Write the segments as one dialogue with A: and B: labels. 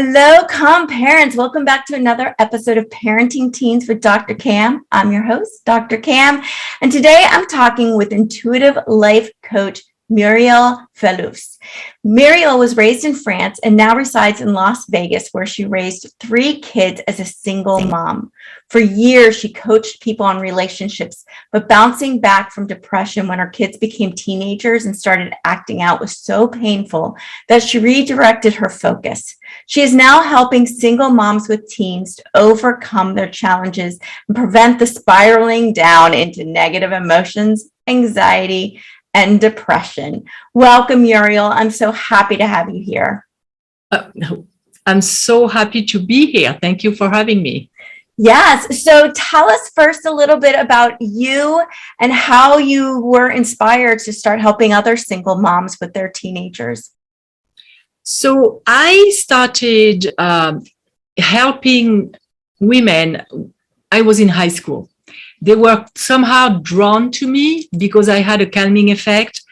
A: Hello, Calm Parents. Welcome back to another episode of Parenting Teens with Dr. Cam. I'm your host, Dr. Cam, and today I'm talking with intuitive life coach Murielle Fellous. Murielle was raised in France and now resides in Las Vegas, where she raised 3 kids as a single mom. For years, she coached people on relationships, but bouncing back from depression when her kids became teenagers and started acting out was so painful that she redirected her focus. She is now helping single moms with teens to overcome their challenges and prevent the spiraling down into negative emotions, anxiety, and depression. Welcome, Murielle. I'm so happy to have you here.
B: I'm so happy to be here. Thank you for having me.
A: Yes. So tell us first a little bit about you and how you were inspired to start helping other single moms with their teenagers.
B: So I started helping women. I was in high school. They were somehow drawn to me because I had a calming effect.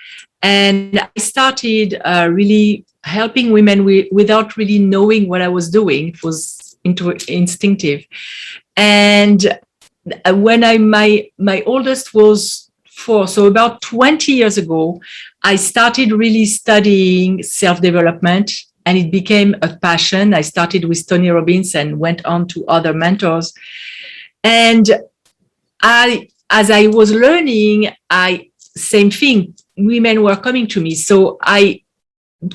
B: And I started really helping women without really knowing what I was doing. It was instinctive. And when my oldest was 4, so about 20 years ago, I started really studying self-development, and it became a passion. I started with Tony Robbins and went on to other mentors. And as I was learning, same thing, women were coming to me. So I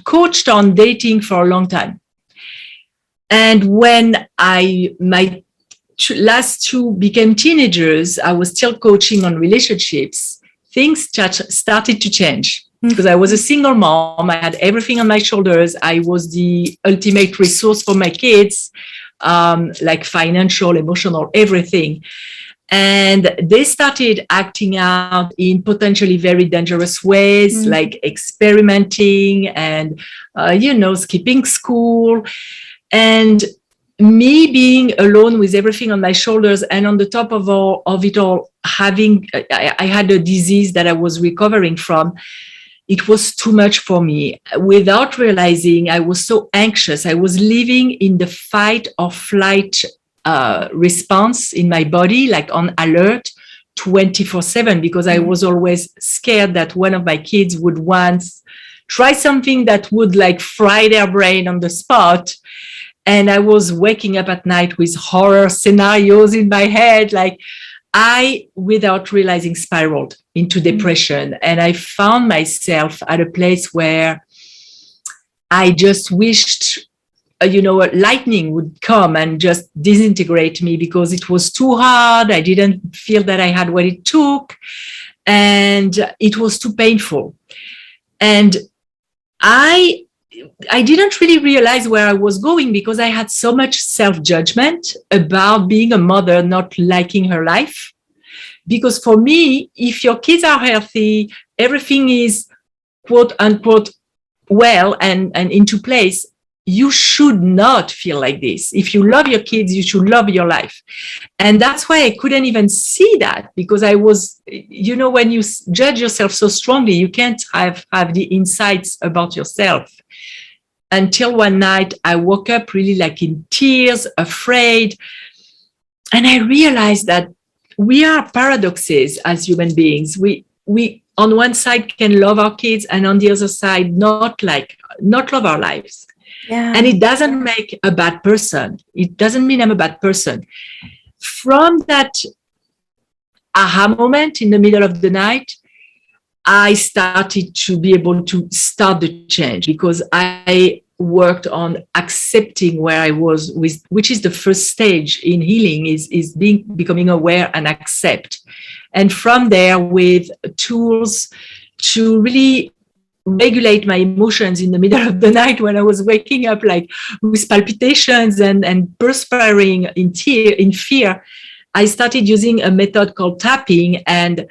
B: coached on dating for a long time. And when my last 2 became teenagers, I was still coaching on relationships. Things started to change because I was a single mom. I had everything on my shoulders. I was the ultimate resource for my kids, like financial, emotional, everything. And they started acting out in potentially very dangerous ways, like experimenting and, skipping school. And me being alone with everything on my shoulders, and on the top of it all, I had a disease that I was recovering from. It was too much for me. Without realizing, I was so anxious. I was living in the fight or flight response in my body, like on alert 24/7, because I was always scared that one of my kids would once try something that would like fry their brain on the spot. And I was waking up at night with horror scenarios in my head. Like I, without realizing, spiraled into depression. And I found myself at a place where I just wished lightning would come and just disintegrate me because it was too hard. I didn't feel that I had what it took, and it was too painful. And I didn't really realize where I was going because I had so much self-judgment about being a mother, not liking her life. Because for me, if your kids are healthy, everything is quote unquote well and into place, you should not feel like this. If you love your kids, you should love your life. And that's why I couldn't even see that, because I was, when you judge yourself so strongly, you can't have the insights about yourself. Until one night, I woke up really like in tears, afraid. And I realized that we are paradoxes as human beings. We on one side can love our kids, and on the other side, not love our lives. Yeah. And it doesn't make a bad person. It doesn't mean I'm a bad person. From that aha moment in the middle of the night, I started to be able to start the change, because I worked on accepting where I was, which is the first stage in healing, is becoming aware and accept. And from there, with tools to really regulate my emotions in the middle of the night when I was waking up like with palpitations and perspiring in fear, I started using a method called tapping and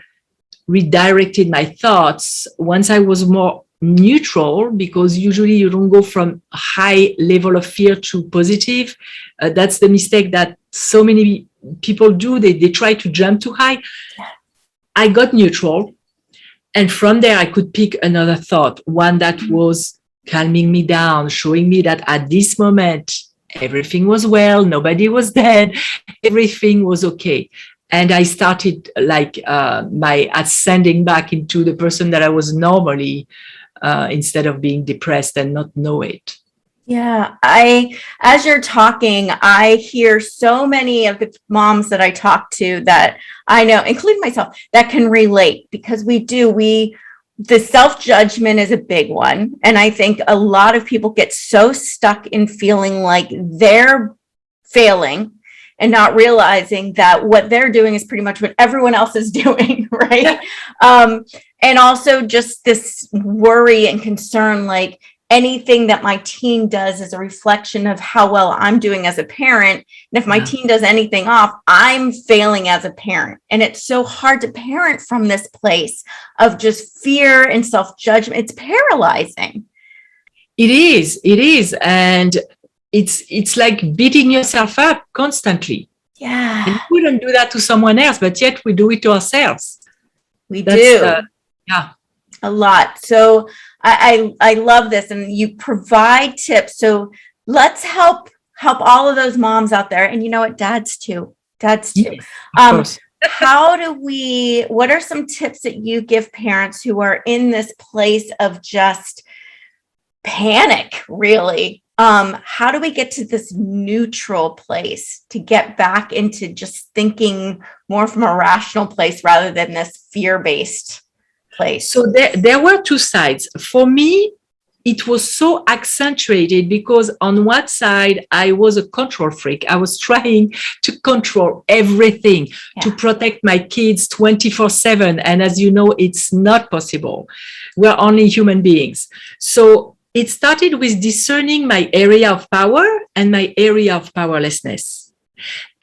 B: redirected my thoughts once I was more neutral, because usually you don't go from a high level of fear to positive. That's the mistake that so many people do. They try to jump too high. I got neutral. And from there, I could pick another thought, one that was calming me down, showing me that at this moment, everything was well, nobody was dead, everything was okay. And I started like my ascending back into the person that I was normally, instead of being depressed and not know it.
A: Yeah, as you're talking, I hear so many of the moms that I talk to that I know, including myself, that can relate, because the self-judgment is a big one. And I think a lot of people get so stuck in feeling like they're failing and not realizing that what they're doing is pretty much what everyone else is doing, right? And also just this worry and concern, like, anything that my teen does is a reflection of how well I'm doing as a parent. And if my teen does anything off, I'm failing as a parent. And it's so hard to parent from this place of just fear and self-judgment. It's paralyzing.
B: It is. And it's like beating yourself up constantly.
A: Yeah.
B: And we don't do that to someone else, but yet we do it to ourselves.
A: That's do. A lot. So I love this, and you provide tips. So let's help all of those moms out there, and you know what, dads too. Yes, what are some tips that you give parents who are in this place of just panic, really? How do we get to this neutral place to get back into just thinking more from a rational place rather than this fear-based place?
B: So there were two sides. For me, it was so accentuated because on one side, I was a control freak. I was trying to control everything, to protect my kids 24/7. And as you know, it's not possible. We're only human beings. So it started with discerning my area of power and my area of powerlessness.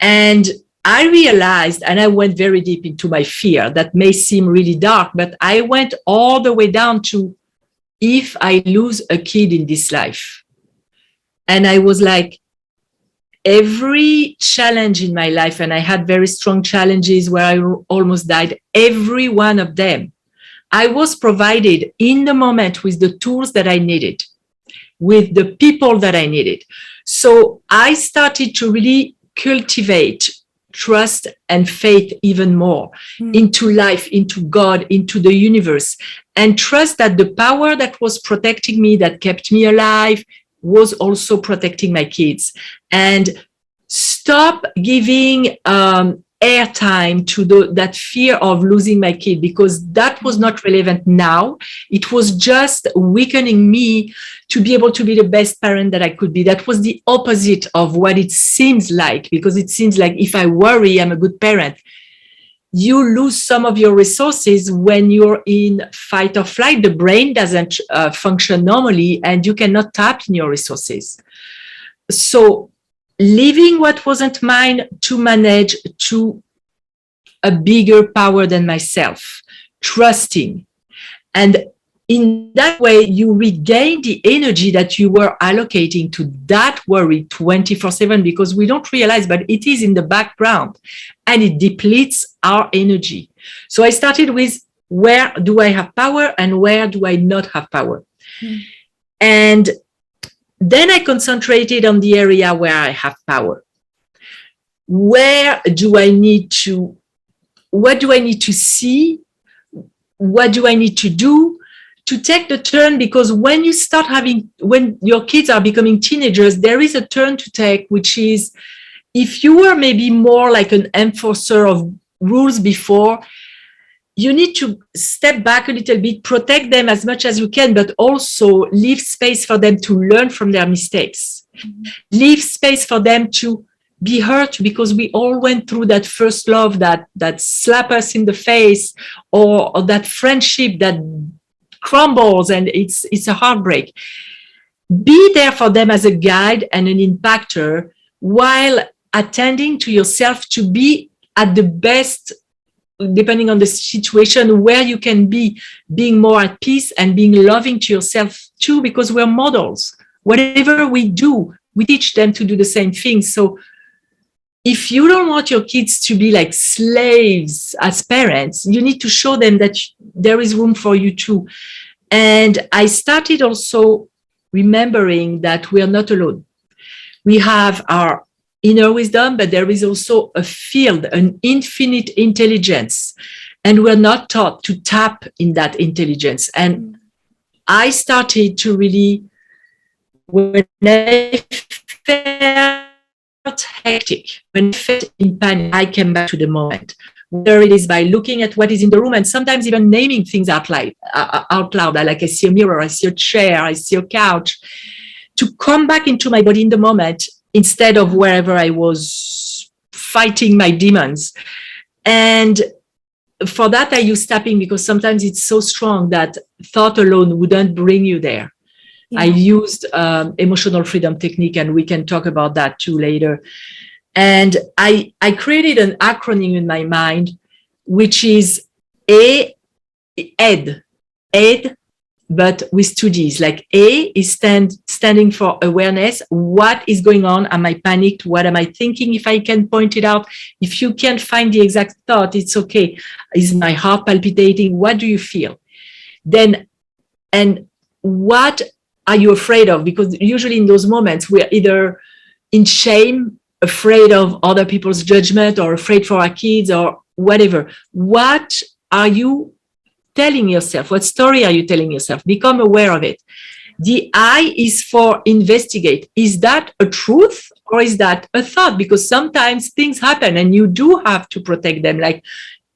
B: And I realized, and I went very deep into my fear. That may seem really dark, but I went all the way down to, if I lose a kid in this life. And I was like, every challenge in my life, and I had very strong challenges where I almost died, every one of them, I was provided in the moment with the tools that I needed, with the people that I needed. So I started to really cultivate trust and faith even more into life, into God, into the universe, and trust that the power that was protecting me, that kept me alive, was also protecting my kids. And stop giving airtime to that fear of losing my kid, because that was not relevant now. It was just weakening me to be able to be the best parent that I could be. That was the opposite of what it seems like, because it seems like if I worry, I'm a good parent. You lose some of your resources when you're in fight or flight. The brain doesn't function normally, and you cannot tap in your resources. So leaving what wasn't mine to manage to a bigger power than myself, trusting. And in that way, you regain the energy that you were allocating to that worry 24/7, because we don't realize, but it is in the background and it depletes our energy. So I started with, where do I have power and where do I not have power? And then I concentrated on the area where I have power. What do I need to see? What do I need to do to take the turn? Because when your kids are becoming teenagers, there is a turn to take, which is, if you were maybe more like an enforcer of rules before, you need to step back a little bit, protect them as much as you can, but also leave space for them to learn from their mistakes. Leave space for them to be hurt, because we all went through that first love that slap us in the face, or that friendship that crumbles, and it's a heartbreak. Be there for them as a guide and an impactor, while attending to yourself to be at the best, depending on the situation, where you can be, being more at peace and being loving to yourself too, because we're models. Whatever we do, we teach them to do the same thing. So if you don't want your kids to be like slaves as parents, you need to show them that there is room for you too. And I started also remembering that we are not alone. We have our inner wisdom, but there is also a field, an infinite intelligence. And we're not taught to tap in that intelligence. And I started to really, when I felt hectic, when I felt in panic, I came back to the moment. Whether it is by looking at what is in the room and sometimes even naming things out loud. Like I see a mirror, I see a chair, I see a couch. To come back into my body in the moment instead of wherever I was fighting my demons. And for that, I use tapping because sometimes it's so strong that thought alone wouldn't bring you there. Yeah. I used emotional freedom technique, and we can talk about that too later. And I created an acronym in my mind, which is ED, but with two Ds. Like A is standing for awareness. What is going on? Am I panicked? What am I thinking? If I can point it out, if you can't find the exact thought, it's okay. Is my heart palpitating? What do you feel? Then, and what are you afraid of? Because usually in those moments, we're either in shame, afraid of other people's judgment, or afraid for our kids, or whatever. What are you telling yourself? What story are you telling yourself? Become aware of it. The I is for investigate. Is that a truth or is that a thought? Because sometimes things happen and you do have to protect them. Like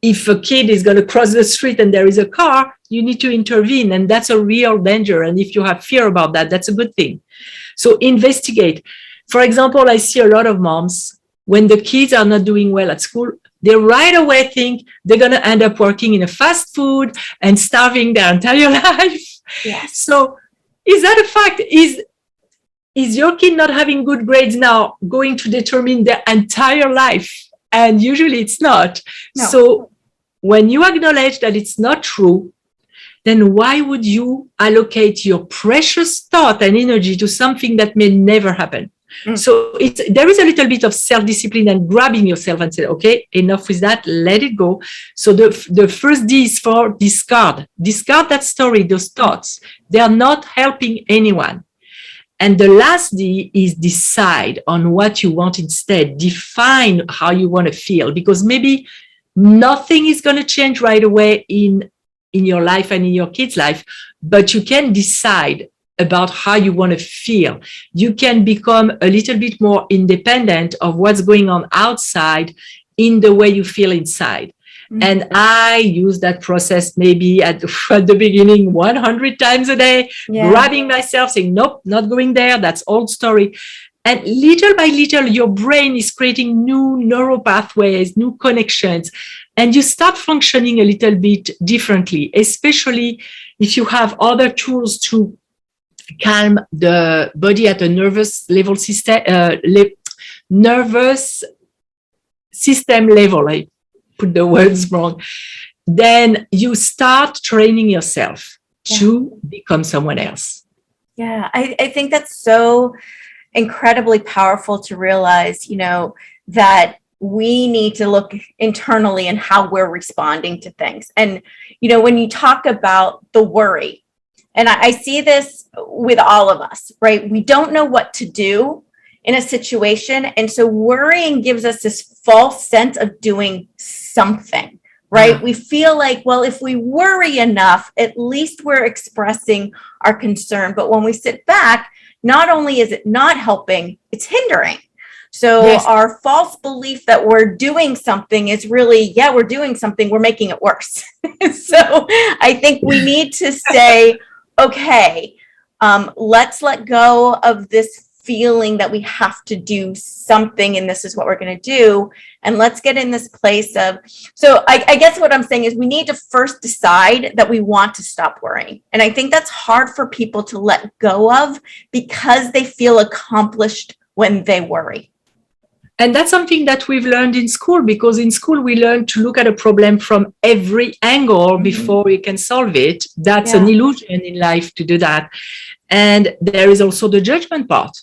B: if a kid is going to cross the street and there is a car, you need to intervene, and that's a real danger. And if you have fear about that, that's a good thing. So investigate. For example, I see a lot of moms, when the kids are not doing well at school, they right away think they're going to end up working in a fast food and starving their entire life. Yes. So is that a fact? Is your kid not having good grades now going to determine their entire life? And usually it's not. No. So when you acknowledge that it's not true, then why would you allocate your precious thought and energy to something that may never happen? So there is a little bit of self-discipline and grabbing yourself and say, okay, enough with that, let it go. So the first D is for discard. Discard that story, those thoughts. They are not helping anyone. And the last D is decide on what you want instead. Define how you want to feel, because maybe nothing is going to change right away in your life and in your kids' life, but you can decide about how you want to feel. You can become a little bit more independent of what's going on outside in the way you feel inside. Mm-hmm. And I use that process maybe at the beginning 100 times a day, grabbing myself, saying, nope, not going there. That's old story. And little by little, your brain is creating new neural pathways, new connections, and you start functioning a little bit differently, especially if you have other tools to calm the body at a nervous system level. I put the words wrong. Then you start training yourself to become someone else.
A: Yeah, I think that's so incredibly powerful to realize, that we need to look internally and how we're responding to things. And, when you talk about the worry, and I see this with all of us, right? We don't know what to do in a situation. And so worrying gives us this false sense of doing something, right? Yeah. We feel like, well, if we worry enough, at least we're expressing our concern. But when we sit back, not only is it not helping, it's hindering. So our false belief that we're doing something is really, we're doing something, we're making it worse. So I think we need to say, okay, let's let go of this feeling that we have to do something and this is what we're going to do. And let's get in this place of, so I guess what I'm saying is we need to first decide that we want to stop worrying. And I think that's hard for people to let go of because they feel accomplished when they worry.
B: And that's something that we've learned in school, because in school we learn to look at a problem from every angle before we can solve it. That's an illusion in life to do that. And there is also the judgment part.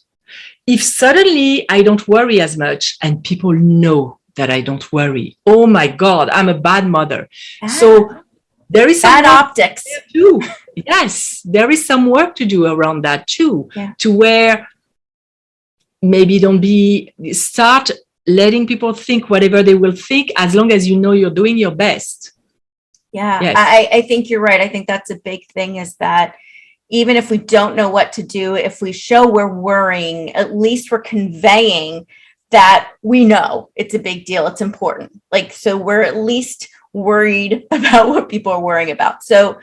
B: If suddenly I don't worry as much and people know that I don't worry, oh my God, I'm a bad mother. So there is some
A: bad optics
B: too. Yes, there is some work to do around that too, to where maybe start letting people think whatever they will think, as long as you know you're doing your best.
A: Yeah,
B: Yes.
A: I think you're right. I think that's a big thing, is that even if we don't know what to do, if we show we're worrying, at least we're conveying that we know it's a big deal. It's important. Like, so we're at least worried about what people are worrying about. So,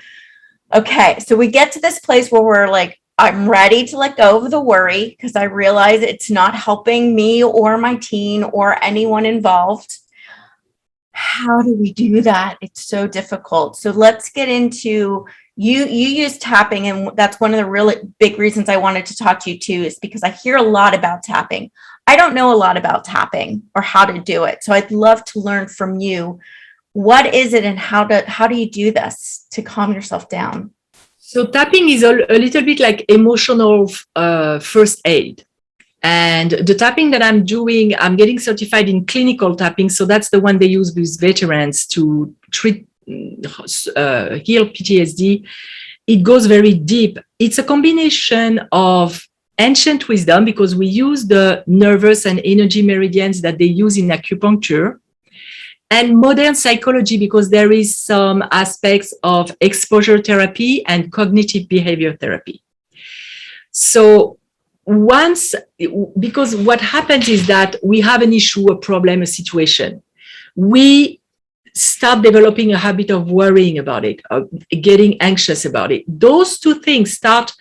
A: okay. So we get to this place where we're like, I'm ready to let go of the worry because I realize it's not helping me or my teen or anyone involved. How do we do that? It's so difficult. So let's get into, you use tapping, and that's one of the really big reasons I wanted to talk to you too, is because I hear a lot about tapping. I don't know a lot about tapping or how to do it. So I'd love to learn from you. What is it, and how do you do this to calm yourself down?
B: So tapping is a little bit like emotional first aid. And the tapping that I'm doing, I'm getting certified in clinical tapping. So that's the one they use with veterans to treat, heal PTSD. It goes very deep. It's a combination of ancient wisdom, because we use the nervous and energy meridians that they use in acupuncture, and modern psychology, because there is some aspects of exposure therapy and cognitive behavior therapy. So because what happens is that we have an issue, a problem, a situation. We start developing a habit of worrying about it, of getting anxious about it. Those two things start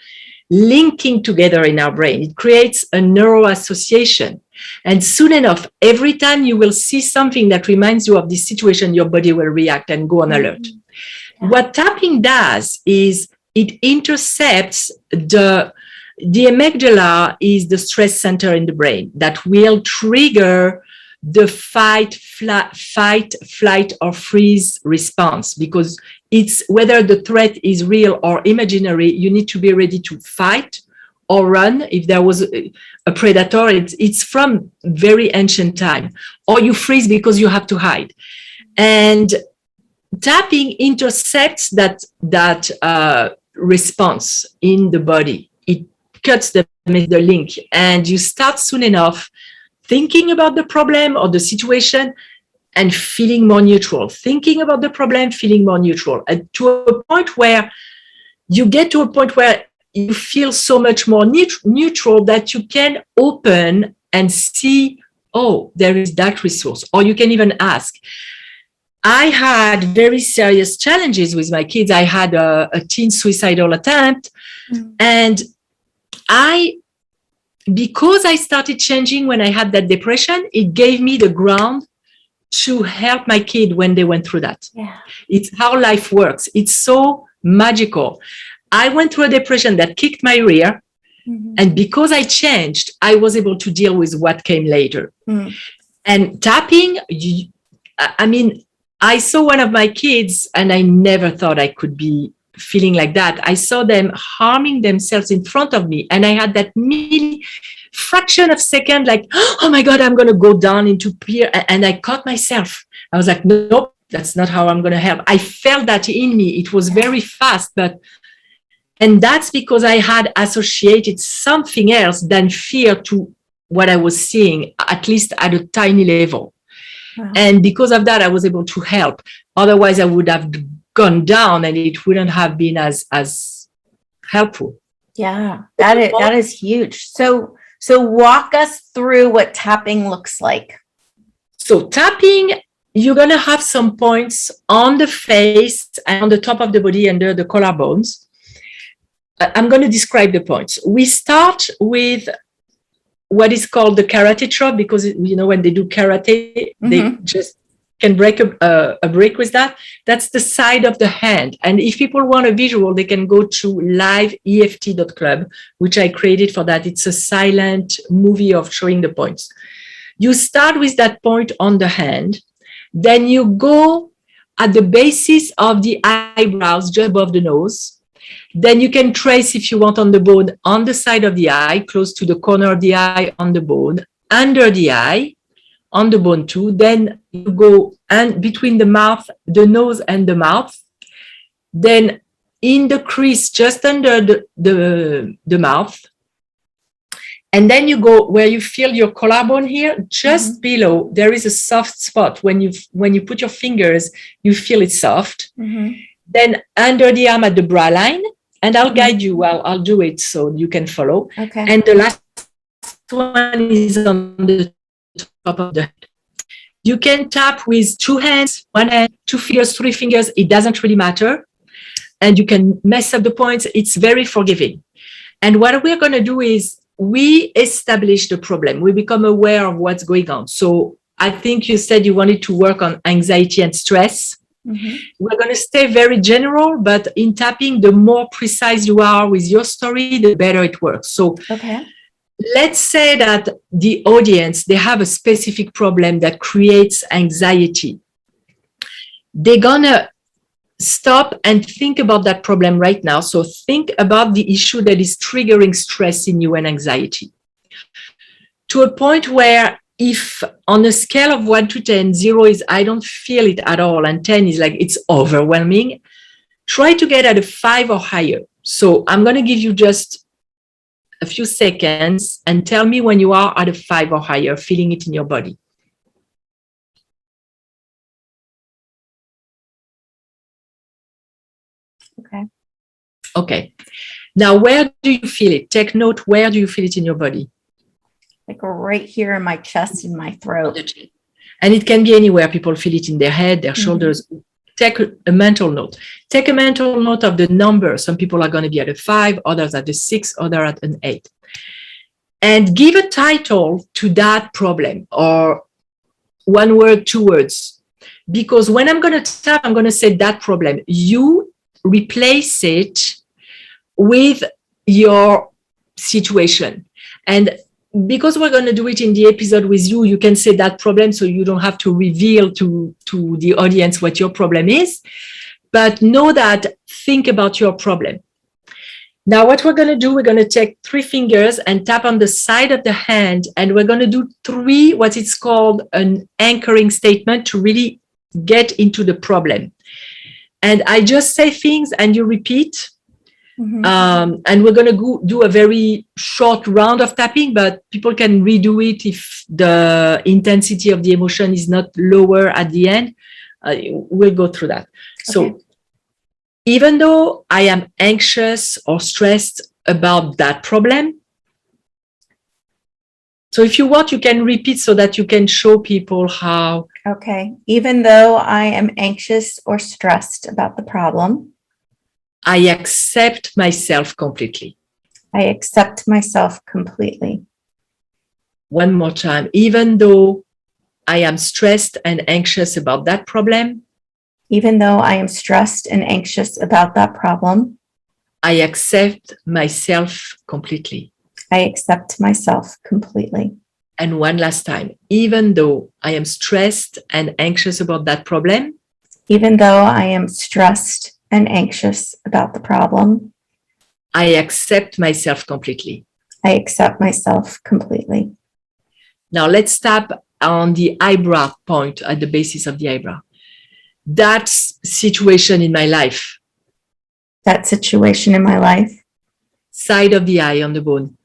B: linking together in our brain. It creates a neural association. And soon enough, every time you will see something that reminds you of this situation, your body will react and go on alert. Yeah. What tapping does is it intercepts the amygdala, is the stress center in the brain that will trigger the fight, flight, or freeze response, because it's whether the threat is real or imaginary, you need to be ready to fight or run. If there was a predator, it's from very ancient time, or you freeze because you have to hide. And tapping intercepts that response in the body. It cuts the link, and you start soon enough thinking about the problem or the situation and feeling more neutral, thinking about the problem, feeling more neutral, and to a point where you get to a point where you feel so much more neutral that you can open and see, oh, there is that resource, or you can even ask. I had very serious challenges with my kids. I had a teen suicidal attempt, and because I started changing when I had that depression, it gave me the ground to help my kid when they went through that. Yeah. It's how life works. It's so magical. I went through a depression that kicked my rear. Mm-hmm. And because I changed, I was able to deal with what came later. Mm. And tapping, I saw one of my kids, and I never thought I could be feeling like that. I saw them harming themselves in front of me, and I had that milli fraction of second, like, oh my God, I'm going to go down into fear. And I caught myself. I was like, nope, that's not how I'm going to help. I felt that in me. It was very fast, and that's because I had associated something else than fear to what I was seeing, at least at a tiny level. Wow. And because of that, I was able to help. Otherwise, I would have gone down, and it wouldn't have been as helpful.
A: Yeah, that is huge. So walk us through what tapping looks like.
B: So tapping, you're going to have some points on the face and on the top of the body under the collarbones. I'm going to describe the points. We start with what is called the karate chop, because when they do karate, mm-hmm. they just can break a break with that. That's the side of the hand. And if people want a visual, they can go to liveeft.club, which I created for that. It's a silent movie of showing the points. You start with that point on the hand. Then you go at the basis of the eyebrows, just above the nose. Then you can trace, if you want, on the bone, on the side of the eye, close to the corner of the eye, on the bone, under the eye, on the bone too. Then you go and between the mouth, the nose and the mouth. Then in the crease, just under the mouth. And then you go where you feel your collarbone here, just below, there is a soft spot. When you put your fingers, you feel it soft. Then under the arm at the bra line, and I'll guide you. Well, I'll do it so you can follow.
A: Okay.
B: And the last one is on the top of the head. You can tap with 2 hands, 1 hand, 2 fingers, 3 fingers. It doesn't really matter. And you can mess up the points. It's very forgiving. And what we're going to do is we establish the problem. We become aware of what's going on. So I think you said you wanted to work on anxiety and stress. We're going to stay very general, but in tapping, the more precise you are with your story, the better it works. So let's say that the audience, they have a specific problem that creates anxiety. They're going to stop and think about that problem right now. So think about the issue that is triggering stress in you and anxiety. To a point where if on a scale of 1 to 10, 0 is I don't feel it at all, and 10 is like it's overwhelming, try to get at a 5 or higher. So I'm going to give you just a few seconds and tell me when you are at a 5 or higher, feeling it in your body. Okay. Now, where do you feel it? Take note, where do you feel it in your body?
A: Like right here in my chest and my throat.
B: And it can be anywhere. People feel it in their head, their shoulders. Take a mental note. Take a mental note of the number. Some people are going to be at a 5, others at a 6, others at an 8. And give a title to that problem, or 1 word, 2 words. Because when I'm going to tap, I'm going to say that problem. You replace it with your situation. And because we're going to do it in the episode with you, you can say that problem so you don't have to reveal to the audience what your problem is. But know that, think about your problem. Now, what we're going to do, we're going to take 3 fingers and tap on the side of the hand, and we're going to do 3, what it's called an anchoring statement to really get into the problem. And I just say things and you repeat. And we're going to do a very short round of tapping, but people can redo it if the intensity of the emotion is not lower at the end. We'll go through that. So even though I am anxious or stressed about that problem, so if you want, you can repeat so that you can show people how.
A: Okay. Even though I am anxious or stressed about the problem,
B: I accept myself completely.
A: I accept myself completely.
B: One more time. Even though I am stressed and anxious about that problem,
A: even though I am stressed and anxious about that problem,
B: I accept myself completely.
A: I accept myself completely.
B: And one last time. Even though I am stressed and anxious about that problem,
A: even though I am stressed and anxious about the problem,
B: I accept myself completely.
A: I accept myself completely.
B: Now let's tap on the eyebrow point at the basis of the eyebrow. That situation in my life.
A: That situation in my life.
B: Side of the eye on the bone.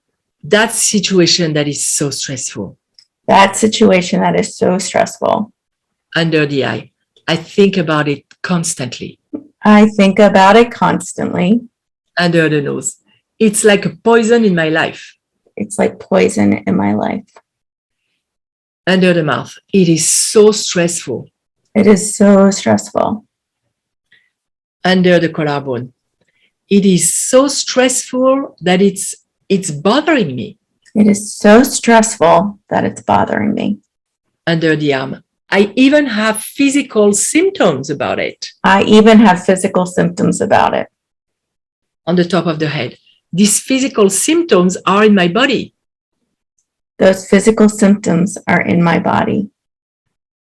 B: That situation that is so stressful.
A: That situation that is so stressful.
B: Under the eye. I think about it constantly.
A: I think about it constantly.
B: Under the nose. It's like a poison in my life.
A: It's like poison in my life.
B: Under the mouth. It is so stressful.
A: It is so stressful.
B: Under the collarbone. It is so stressful that it's bothering me.
A: It is so stressful that it's bothering me.
B: Under the arm. I even have physical symptoms about it.
A: I even have physical symptoms about it.
B: On the top of the head. These physical symptoms are in my body.
A: Those physical symptoms are in my body.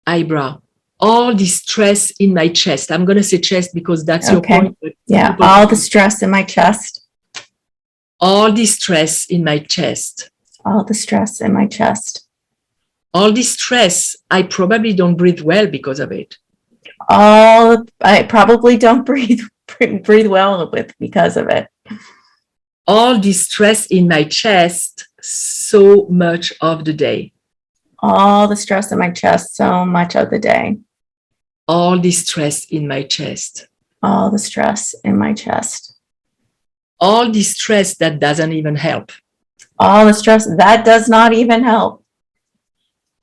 B: Eyebrow. All the stress in my chest. I'm going to say chest because that's your point.
A: Yeah, all the stress in my chest.
B: All the stress in my chest.
A: All the stress in my chest.
B: All the stress, I probably don't breathe well because of it.
A: I probably don't breathe well with because of it.
B: All the stress in my chest so much of the day.
A: All the stress in my chest so much of the day.
B: All the stress in my chest.
A: All the stress in my chest.
B: All the stress that doesn't even help.
A: All the stress that does not even help.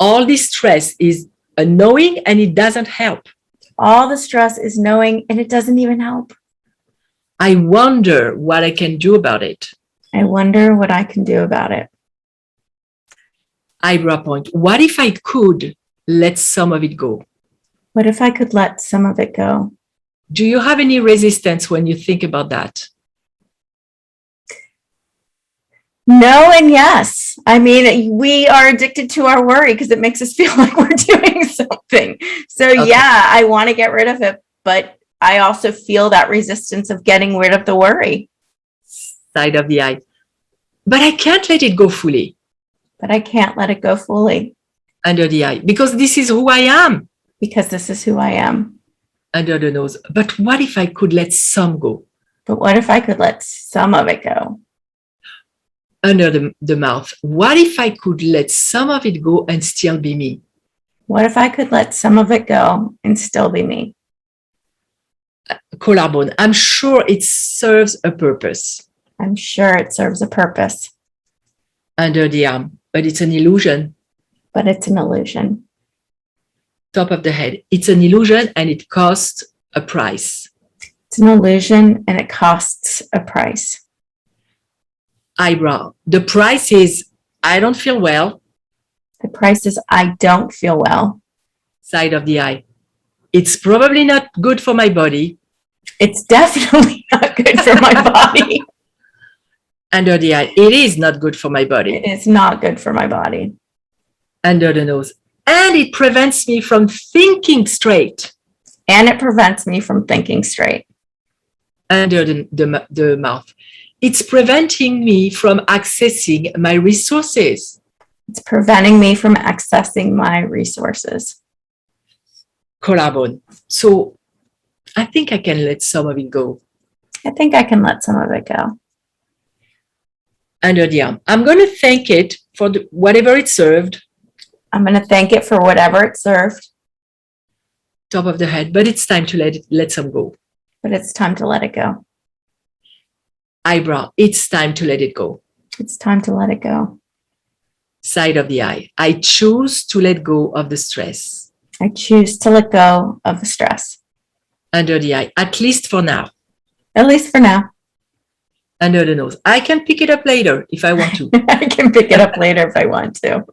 B: All the stress is annoying and it doesn't help.
A: All the stress is knowing and it doesn't even help.
B: I wonder what I can do about it.
A: I wonder what I can do about it.
B: Eyebrow point. What if I could let some of it go?
A: What if I could let some of it go?
B: Do you have any resistance when you think about that?
A: No and yes. I mean, we are addicted to our worry because it makes us feel like we're doing something. So
B: Okay.
A: yeah, I want to get rid of it, but I also feel that resistance of getting rid of the worry.
B: Side of the eye. But I can't let it go fully.
A: But I can't let it go fully.
B: Under the eye. Because this is who I am.
A: Because this is who I am.
B: Under the nose. But what if I could let some go?
A: But what if I could let some of it go?
B: Under the mouth. What if I could let some of it go and still be me?
A: What if I could let some of it go and still be me?
B: Collarbone. I'm sure it serves a purpose.
A: I'm sure it serves a purpose.
B: Under the arm. But it's an illusion.
A: But it's an illusion.
B: Top of the head. It's an illusion and it costs a price.
A: It's an illusion and it costs a price.
B: Eyebrow. The price is I don't feel well.
A: The price is I don't feel well.
B: Side of the eye. It's probably not good for my body.
A: It's definitely not good for my body.
B: Under the eye. It is not good for my body.
A: It is not good for my body.
B: Under the nose. And it prevents me from thinking straight.
A: And it prevents me from thinking straight.
B: Under the mouth. It's preventing me from accessing my resources.
A: It's preventing me from accessing my resources.
B: Collarbone. So I think I can let some of it go.
A: I think I can let some of it go.
B: Under the arm. I'm going to thank it for whatever it served.
A: I'm going to thank it for whatever it served.
B: Top of the head. But it's time to let some go.
A: But it's time to let it go.
B: Eyebrow. It's time to let it go.
A: It's time to let it go.
B: Side of the eye. I choose to let go of the stress.
A: I choose to let go of the stress.
B: Under the eye. At least for now.
A: At least for now.
B: Under the nose. I can pick it up later if I want to.
A: I can pick it up later if I want to.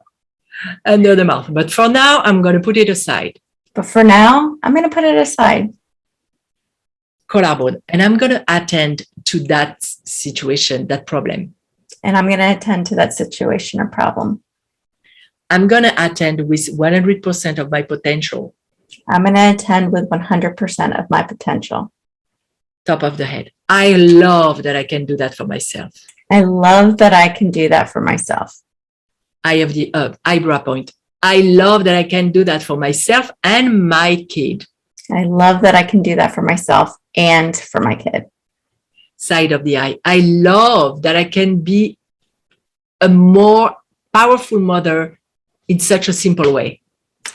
B: Under the mouth. But for now, I'm going to put it aside.
A: But for now, I'm going to put it aside.
B: Collarbone. And I'm going to attend to that situation, that problem.
A: And I'm going to attend to that situation or problem.
B: I'm going to attend with 100% of my potential.
A: I'm going to attend with 100% of my potential.
B: Top of the head. I love that I can do that for myself.
A: I love that I can do that for myself.
B: Eye of the eyebrow point. I love that I can do that for myself and my kid.
A: I love that I can do that for myself and for my kid.
B: Side of the eye. I love that I can be a more powerful mother in such a simple way.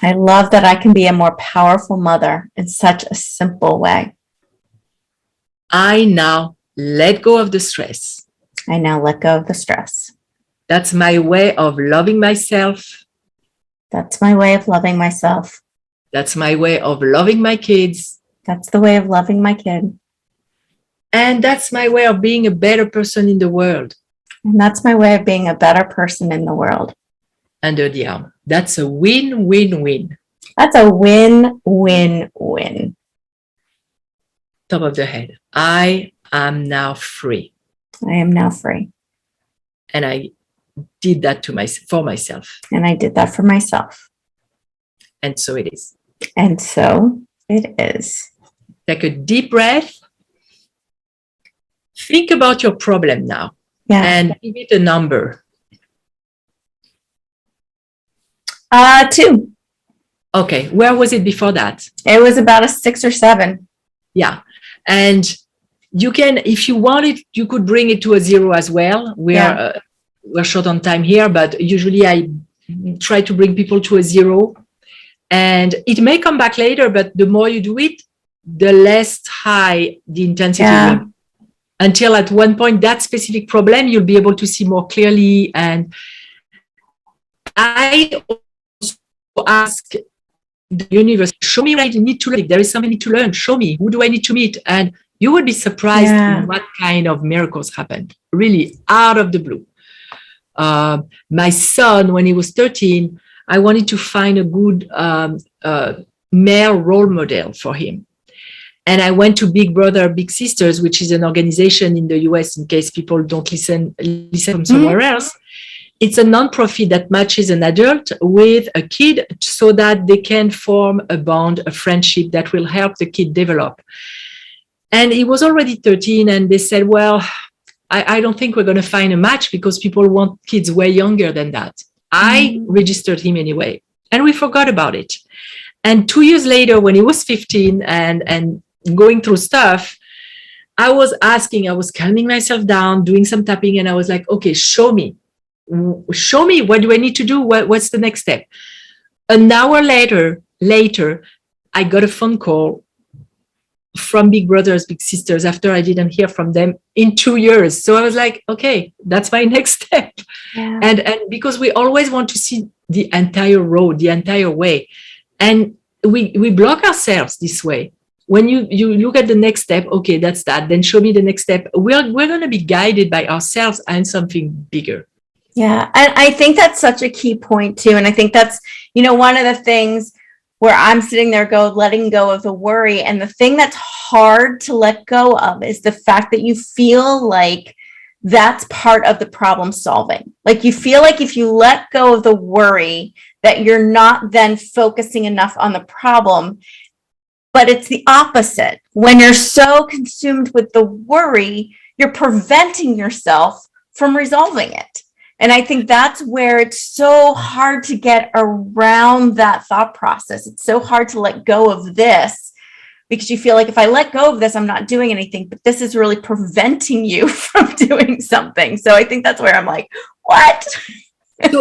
A: I love that I can be a more powerful mother in such a simple way.
B: I now let go of the stress.
A: I now let go of the stress.
B: That's my way of loving myself.
A: That's my way of loving myself.
B: That's my way of loving my kids.
A: That's the way of loving my kid.
B: And that's my way of being a better person in the world.
A: And that's my way of being a better person in the world.
B: Under the arm. That's a win-win-win.
A: That's a win-win-win.
B: Top of the head. I am now free.
A: I am now free.
B: And I did that for myself.
A: And I did that for myself.
B: And so it is.
A: And so it is.
B: Take a deep breath. Think about your problem now.
A: Yeah.
B: And give it a number.
A: 2.
B: Okay. Where was it before that?
A: It was about a 6 or 7.
B: Yeah. And you can, if you wanted, you could bring it to a 0 as well. we're short on time here, but usually I try to bring people to a 0. And it may come back later, but the more you do it, the less high the intensity will be. Until at one point, that specific problem, you'll be able to see more clearly. And I also ask the universe, show me what I need to learn. If there is something to learn, show me. Who do I need to meet? And you would be surprised what kind of miracles happen, really, out of the blue. My son, when he was 13, I wanted to find a good male role model for him. And I went to Big Brother, Big Sisters, which is an organization in the US, in case people don't listen from somewhere else. It's a nonprofit that matches an adult with a kid so that they can form a bond, a friendship that will help the kid develop. And he was already 13, and they said, well, I don't think we're going to find a match because people want kids way younger than that. I registered him anyway, and we forgot about it. And 2 years later, when he was 15 and going through stuff, I was calming myself down, doing some tapping, and I was like, okay, show me, what do I need to do? What's the next step? An hour later, I got a phone call from Big Brothers, Big Sisters, after I didn't hear from them in 2 years. So I was like, okay, that's my next step. Yeah. And because we always want to see the entire road, the entire way. And we block ourselves this way. When you look at the next step, okay, that's that. Then show me the next step. We're going to be guided by ourselves and something bigger.
A: Yeah. And I think that's such a key point too. And I think that's, one of the things where I'm sitting there letting go of the worry. And the thing that's hard to let go of is the fact that you feel like that's part of the problem solving. Like you feel like if you let go of the worry, that you're not then focusing enough on the problem. But it's the opposite. When you're so consumed with the worry, you're preventing yourself from resolving it. And I think that's where it's so hard to get around that thought process. It's so hard to let go of this because you feel like if I let go of this, I'm not doing anything, but this is really preventing you from doing something. So I think that's where I'm like, what?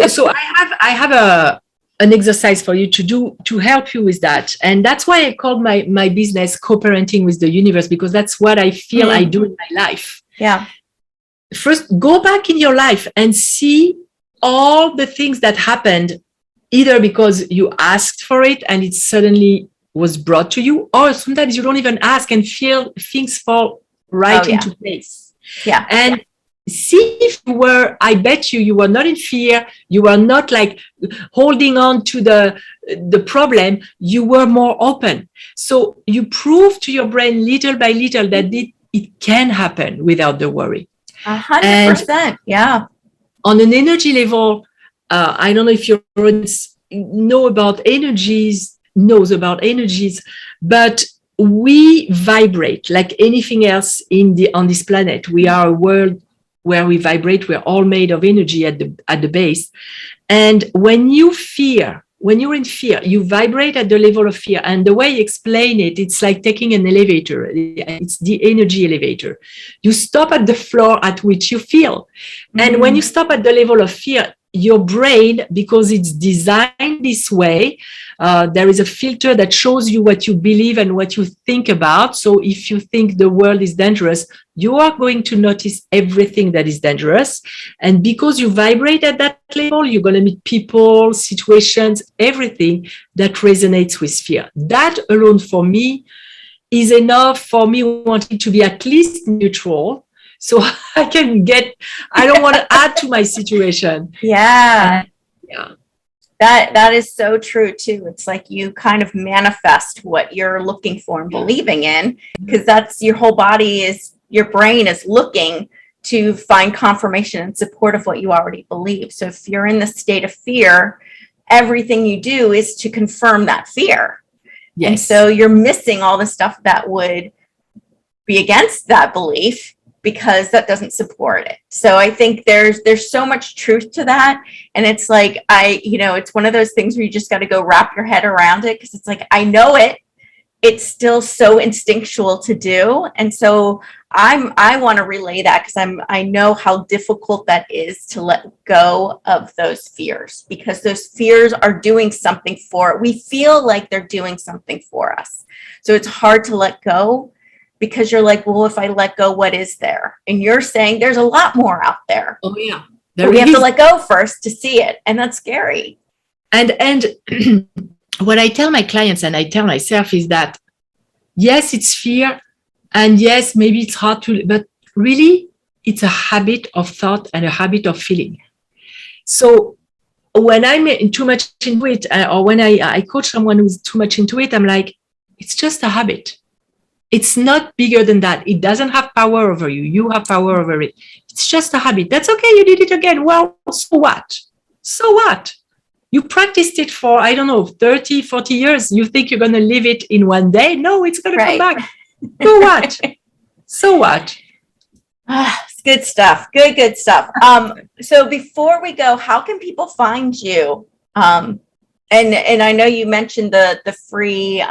B: So I have an exercise for you to do to help you with that. And that's why I called my business Co-Parenting with the Universe, because that's what I feel I do in my life.
A: Yeah.
B: First, go back in your life and see all the things that happened, either because you asked for it and it suddenly was brought to you, or sometimes you don't even ask and feel things fall into place.
A: Yeah.
B: And see if I bet you were not in fear, you were not like holding on to the problem, you were more open. So you prove to your brain little by little that it can happen without the worry.
A: 100%. Yeah.
B: On an energy level, I don't know if your audience knows about energies, but we vibrate like anything else on this planet. We are a world where we vibrate. We're all made of energy at the base. And when you're in fear, you vibrate at the level of fear. And the way you explain it, it's like taking an elevator. It's the energy elevator. You stop at the floor at which you feel. Mm-hmm. And when you stop at the level of fear, your brain, because it's designed this way, there is a filter that shows you what you believe and what you think about. So if you think the world is dangerous, you are going to notice everything that is dangerous. And because you vibrate at that level, you're going to meet people, situations, everything that resonates with fear. That alone for me is enough for me wanting to be at least neutral. So I don't want to add to my situation.
A: Yeah.
B: Yeah.
A: That is so true too. It's like you kind of manifest what you're looking for and believing in, because that's your whole your brain is looking to find confirmation and support of what you already believe. So if you're in the state of fear, everything you do is to confirm that fear. Yes. And so you're missing all the stuff that would be against that belief, because that doesn't support it. So I think there's so much truth to that. And it's like, it's one of those things where you just got to go wrap your head around it, because it's like, I know it, it's still so instinctual to do. And so I want to relay that because I know how difficult that is to let go of those fears, because those fears are doing something for it. We feel like they're doing something for us. So it's hard to let go, because you're like, well, if I let go, what is there? And you're saying there's a lot more out there.
B: Oh yeah.
A: But we have to let go first to see it. And that's scary.
B: And what I tell my clients and I tell myself is that, yes, it's fear. And yes, maybe it's hard to, but really it's a habit of thought and a habit of feeling. So when I'm too much into it, or when I coach someone who's too much into it, I'm like, it's just a habit. It's not bigger than that. It doesn't have power over you. You have power over it. It's just a habit. That's okay. You did it again. Well, so what? So what? You practiced it for, I don't know, 30, 40 years. You think you're going to leave it in one day? No, it's going to come back. So what? So what?
A: It's good stuff. Good stuff. So before we go, how can people find you? And I know you mentioned the free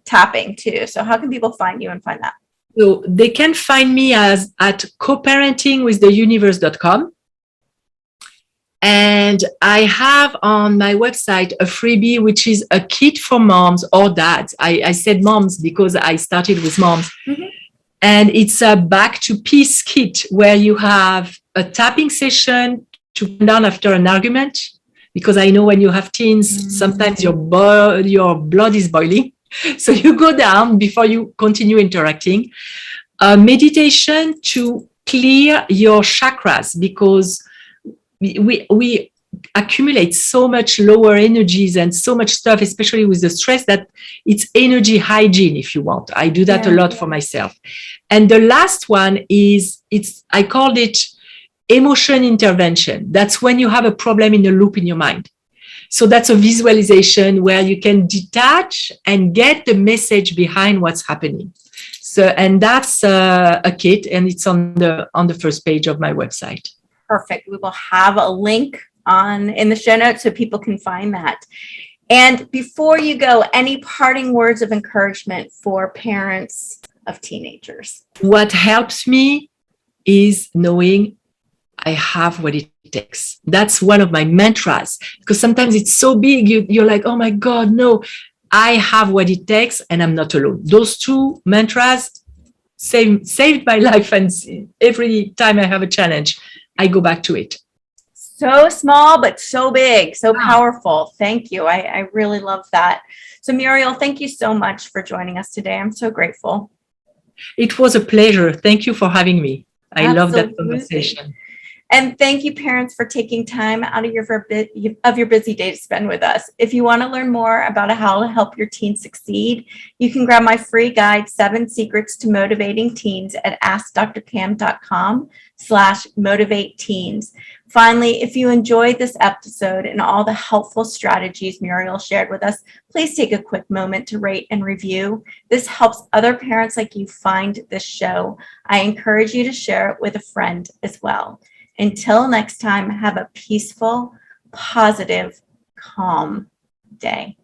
A: tapping too. So how can people find you and find that?
B: So they can find me at coparentingwiththeuniverse.com. And I have on my website a freebie, which is a kit for moms or dads. I said moms because I started with moms. Mm-hmm. And it's a back to peace kit where you have a tapping session to come down after an argument. Because I know when you have teens, sometimes your blood is boiling. So you go down before you continue interacting. Meditation to clear your chakras, because we accumulate so much lower energies and so much stuff, especially with the stress, that it's energy hygiene, if you want. I do that a lot for myself. And the last one is, I called it emotion intervention. That's when you have a problem in a loop in your mind. So that's a visualization where you can detach and get the message behind what's happening. So, and that's a kit, and it's on the first page of my website.
A: Perfect. We will have a link in the show notes so people can find that. And before you go, any parting words of encouragement for parents of teenagers?
B: What helps me is knowing I have what it takes. That's one of my mantras, because sometimes it's so big, you're like, oh my God, no, I have what it takes and I'm not alone. Those two mantras saved my life, and every time I have a challenge, I go back to it.
A: So small, but so big, so powerful. Thank you. I really love that. So Murielle, thank you so much for joining us today. I'm so grateful.
B: It was a pleasure. Thank you for having me. I love that conversation.
A: And thank you, parents, for taking time out of your busy day to spend with us. If you want to learn more about how to help your teen succeed, you can grab my free guide, 7 Secrets to Motivating Teens, at askdrcam.com/motivateteens. Finally, if you enjoyed this episode and all the helpful strategies Murielle shared with us, please take a quick moment to rate and review. This helps other parents like you find this show. I encourage you to share it with a friend as well. Until next time, have a peaceful, positive, calm day.